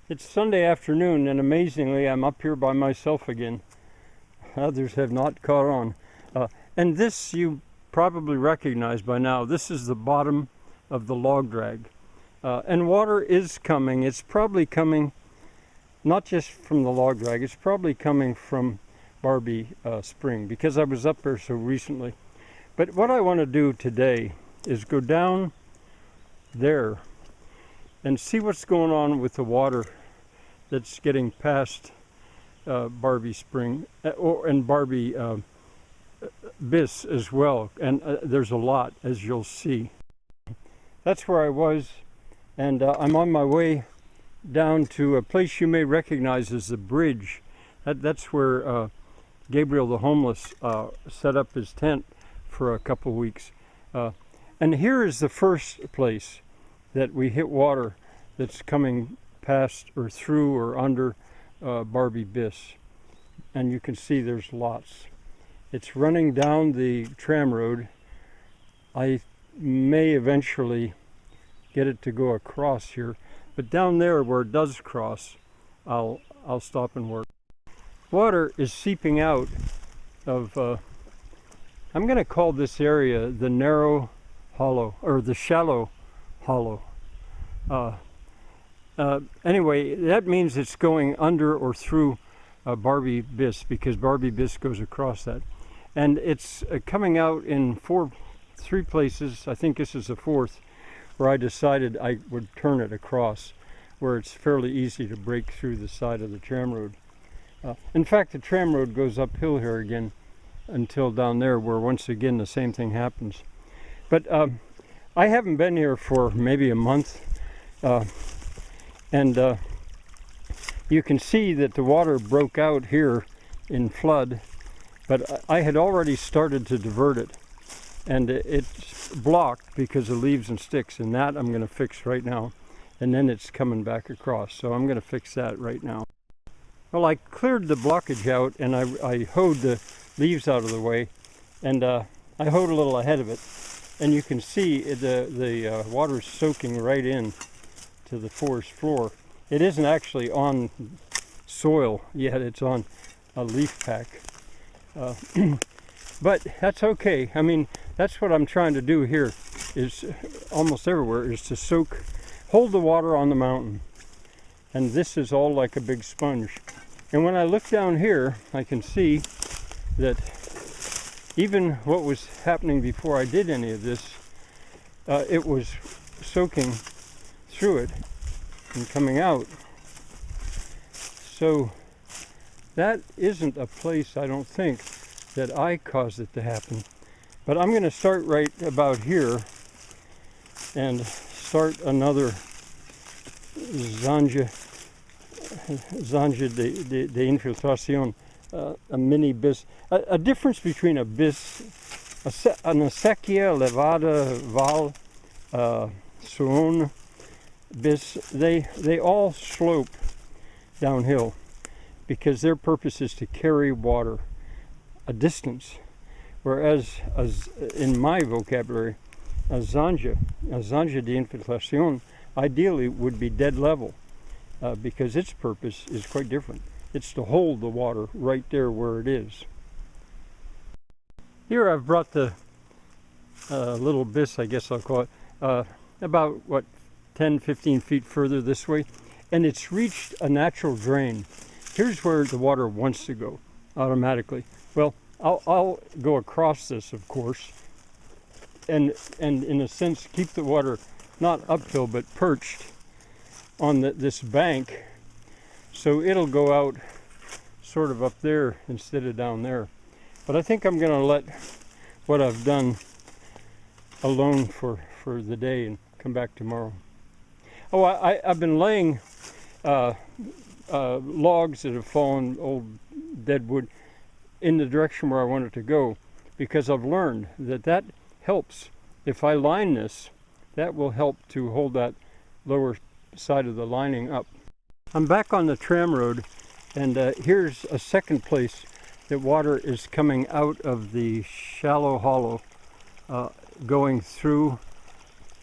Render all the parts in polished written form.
It's Sunday afternoon, and amazingly, I'm up here by myself again. Others have not caught on. And this you probably recognize by now. This is the bottom of the log drag. And water is coming. It's probably coming not just from the log drag, it's probably coming from Barbie Spring, because I was up there so recently. But what I want to do today is go down there and see what's going on with the water that's getting past Barbie Spring and Barbie Bisse as well. And there's a lot, as you'll see. That's where I was, and I'm on my way down to a place you may recognize as the bridge. That's where Gabriel the homeless set up his tent for a couple weeks. And here is the first place that we hit water that's coming past or through or under Barbie Bisse. And you can see there's lots. It's running down the tram road. I may eventually get it to go across here, but down there where it does cross, I'll stop and work. Water is seeping out of, I'm going to call this area the narrow hollow, or the shallow hollow. Anyway, that means it's going under or through Barbie Bisse, because Barbie Bisse goes across that. And it's coming out in three places. I think this is the fourth, where I decided I would turn it across, where it's fairly easy to break through the side of the tram road. In fact, the tram road goes uphill here again until down there, where once again the same thing happens. But I haven't been here for maybe a month, and you can see that the water broke out here in flood, but I had already started to divert it, and it's blocked because of leaves and sticks, and that I'm going to fix right now. And then it's coming back across, so I'm going to fix that right now. Well, I cleared the blockage out, and I hoed the leaves out of the way, and I hoed a little ahead of it, and you can see the water's soaking right in to the forest floor. It isn't actually on soil yet, it's on a leaf pack. But that's okay. I mean, that's what I'm trying to do here, is almost everywhere, is to hold the water on the mountain. And this is all like a big sponge. And when I look down here, I can see that even what was happening before I did any of this, it was soaking through it and coming out. So that isn't a place, I don't think, that I caused it to happen. But I'm going to start right about here and start another zanja de infiltración, a mini Bisse. A difference between a Bisse, an acequia, levada, val, suon, Bisse, they all slope downhill because their purpose is to carry water a distance. Whereas, in my vocabulary, a zanja de infiltración ideally would be dead level, because its purpose is quite different. It's to hold the water right there where it is. Here I've brought the little Bisse, I guess I'll call it, about, 10-15 feet further this way, and it's reached a natural drain. Here's where the water wants to go automatically. Well, I'll go across this, of course, and in a sense keep the water not uphill but perched on this bank, so it'll go out sort of up there instead of down there. But I think I'm going to let what I've done alone for the day and come back tomorrow. Oh, I've been laying logs that have fallen, old dead wood, in the direction where I want it to go, because I've learned that helps. If I line this, that will help to hold that lower side of the lining up. I'm back on the tram road, and here's a second place that water is coming out of the shallow hollow, going through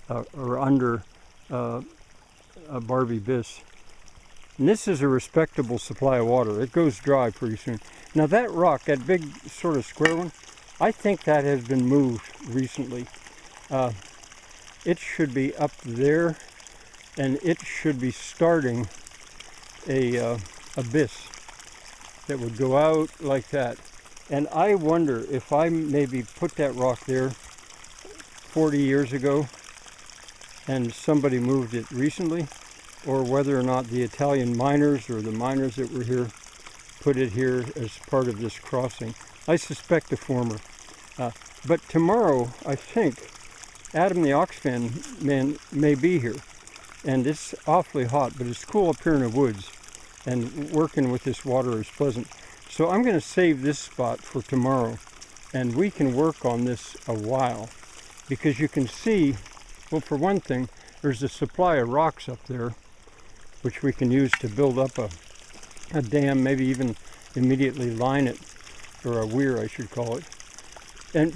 or under Barbie Bisse. And this is a respectable supply of water. It goes dry pretty soon. Now that rock, that big sort of square one, I think that has been moved recently. It should be up there, and it should be starting a Bisse that would go out like that. And I wonder if I maybe put that rock there 40 years ago and somebody moved it recently, or whether or not the Italian miners or the miners that were here put it here as part of this crossing. I suspect the former. But tomorrow, I think, Adam the Oxman man may be here. And it's awfully hot, but it's cool up here in the woods. And working with this water is pleasant. So I'm going to save this spot for tomorrow. And we can work on this a while. Because you can see, well, for one thing, there's a supply of rocks up there, which we can use to build up a dam, maybe even immediately line it, or a weir I should call it.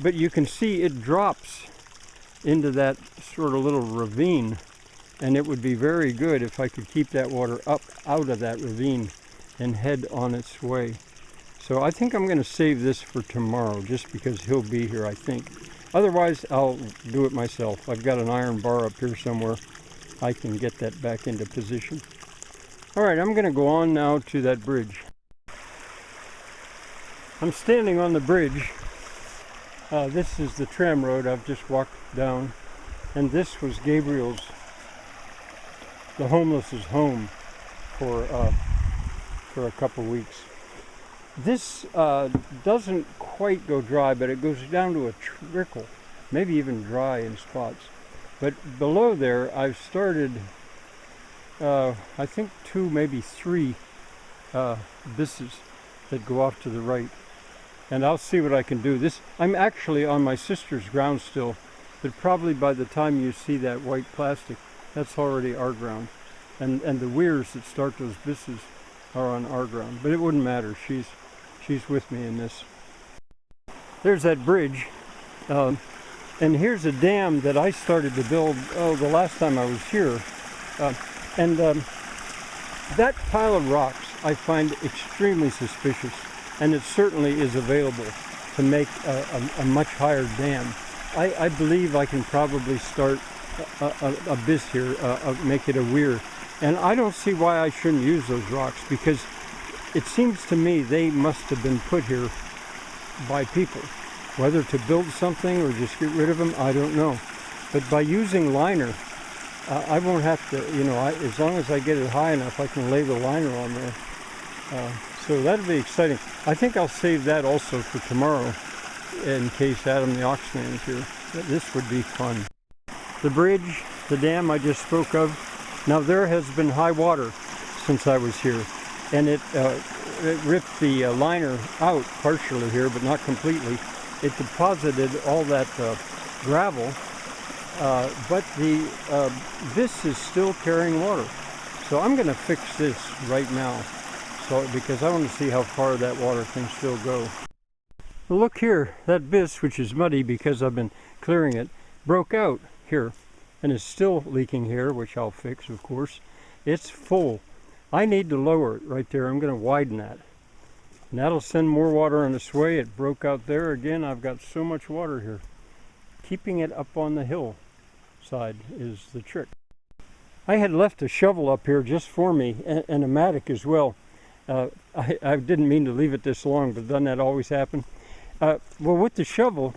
But you can see it drops into that sort of little ravine, and it would be very good if I could keep that water up out of that ravine and head on its way. So I think I'm going to save this for tomorrow, just because he'll be here, I think. Otherwise, I'll do it myself. I've got an iron bar up here somewhere. I can get that back into position. All right, I'm going to go on now to that bridge. I'm standing on the bridge. This is the tram road I've just walked down. And this was Gabriel's, the homeless's home for a couple weeks. This doesn't quite go dry, but it goes down to a trickle, maybe even dry in spots. But below there, I've started, I think 2, maybe 3 Bisses that go off to the right. And I'll see what I can do. I'm actually on my sister's ground still, but probably by the time you see that white plastic, that's already our ground. And the weirs that start those Bisses are on our ground. But it wouldn't matter. She's with me in this. There's that bridge. And here's a dam that I started to build, the last time I was here. That pile of rocks I find extremely suspicious, and it certainly is available to make a much higher dam. I believe I can probably start a Bisse here, make it a weir. And I don't see why I shouldn't use those rocks, because it seems to me they must have been put here by people. Whether to build something or just get rid of them, I don't know. But by using liner, I won't have to, as long as I get it high enough, I can lay the liner on there. So that'll be exciting. I think I'll save that also for tomorrow, in case Adam the Oxman is here. This would be fun. The bridge, the dam I just spoke of, now there has been high water since I was here. And it ripped the liner out partially here, but not completely. It deposited all that gravel, but the Bisse is still carrying water. So I'm going to fix this right now, because I want to see how far that water can still go. Well, look here, that Bisse, which is muddy because I've been clearing it, broke out here and is still leaking here, which I'll fix, of course. It's full. I need to lower it right there. I'm going to widen that. And that'll send more water on its way. It broke out there again. I've got so much water here. Keeping it up on the hill side is the trick. I had left a shovel up here just for me, and a mattock as well. I didn't mean to leave it this long, but doesn't that always happen? Well, with the shovel,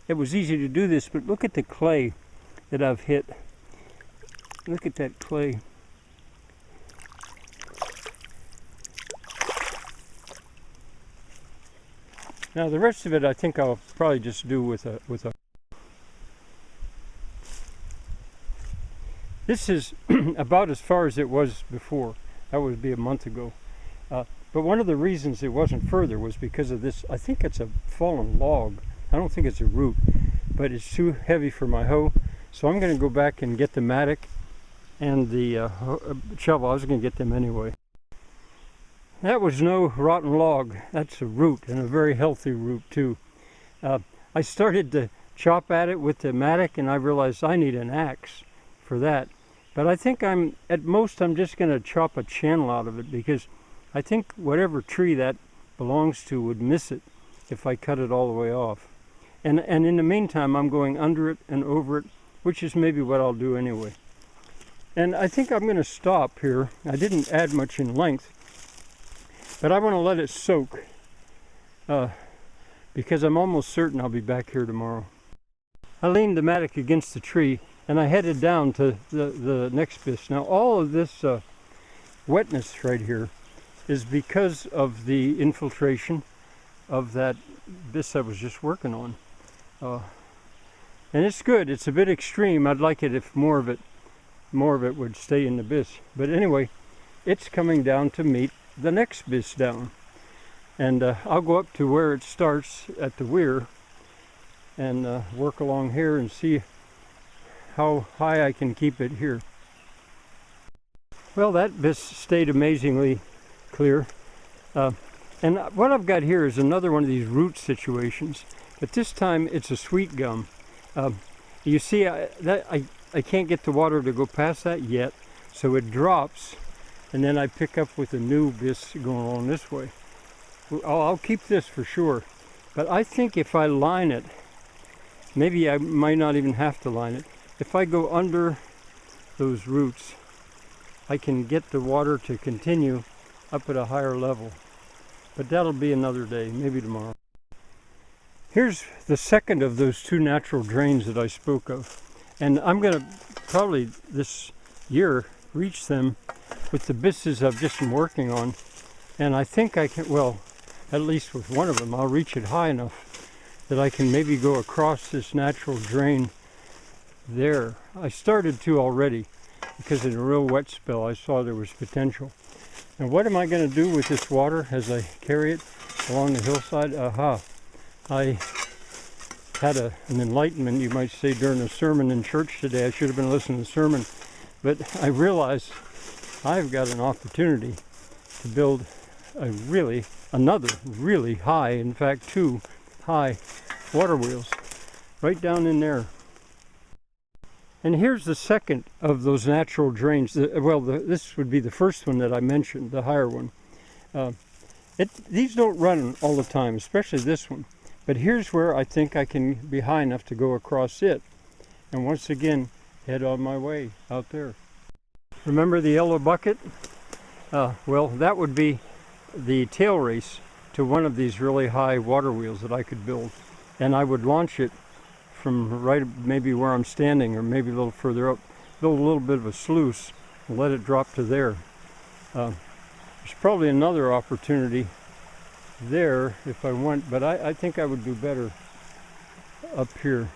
it was easy to do this, but look at the clay that I've hit. Look at that clay. Now the rest of it I think I'll probably just do with a This is about as far as it was before. That would be a month ago. But one of the reasons it wasn't further was because of this. I think it's a fallen log. I don't think it's a root, but it's too heavy for my hoe. So I'm going to go back and get the mattock and the shovel. I was going to get them anyway. That was no rotten log. That's a root, and a very healthy root too. I started to chop at it with the mattock, and I realized I need an axe for that. But I think at most I'm just going to chop a channel out of it, because I think whatever tree that belongs to would miss it if I cut it all the way off. And in the meantime, I'm going under it and over it, which is maybe what I'll do anyway. And I think I'm going to stop here. I didn't add much in length, but I want to let it soak, because I'm almost certain I'll be back here tomorrow. I leaned the mattock against the tree, and I headed down to the next Bisse. Now, all of this wetness right here is because of the infiltration of that Bisse I was just working on. And it's good. It's a bit extreme. I'd like it if more of it would stay in the Bisse. But anyway, it's coming down to meet the next Bisse down. And I'll go up to where it starts at the weir and work along here and see how high I can keep it here. Well, that Bisse stayed amazingly clear. And what I've got here is another one of these root situations, but this time it's a sweet gum. You see, I can't get the water to go past that yet, so it drops, and then I pick up with a new Bisse going along this way. I'll keep this for sure, but I think if I line it, maybe I might not even have to line it. If I go under those roots, I can get the water to continue up at a higher level. But that'll be another day, maybe tomorrow. Here's the second of those two natural drains that I spoke of. And I'm going to probably this year reach them with the Bisses I've just been working on. And I think I can, well, at least with one of them, I'll reach it high enough that I can maybe go across this natural drain there. I started to already, because in a real wet spell I saw there was potential. And what am I going to do with this water as I carry it along the hillside? I had an enlightenment, you might say, during a sermon in church today. I should have been listening to the sermon. But I realized I've got an opportunity to build another really high, in fact 2 high water wheels right down in there. And here's the second of those natural drains. This would be the first one that I mentioned, the higher one. These don't run all the time, especially this one. But here's where I think I can be high enough to go across it. And once again, head on my way out there. Remember the yellow bucket? Well, that would be the tail race to one of these really high water wheels that I could build. And I would launch it from right maybe where I'm standing, or maybe a little further up, build a little bit of a sluice and let it drop to there. There's probably another opportunity there if I went, but I think I would do better up here.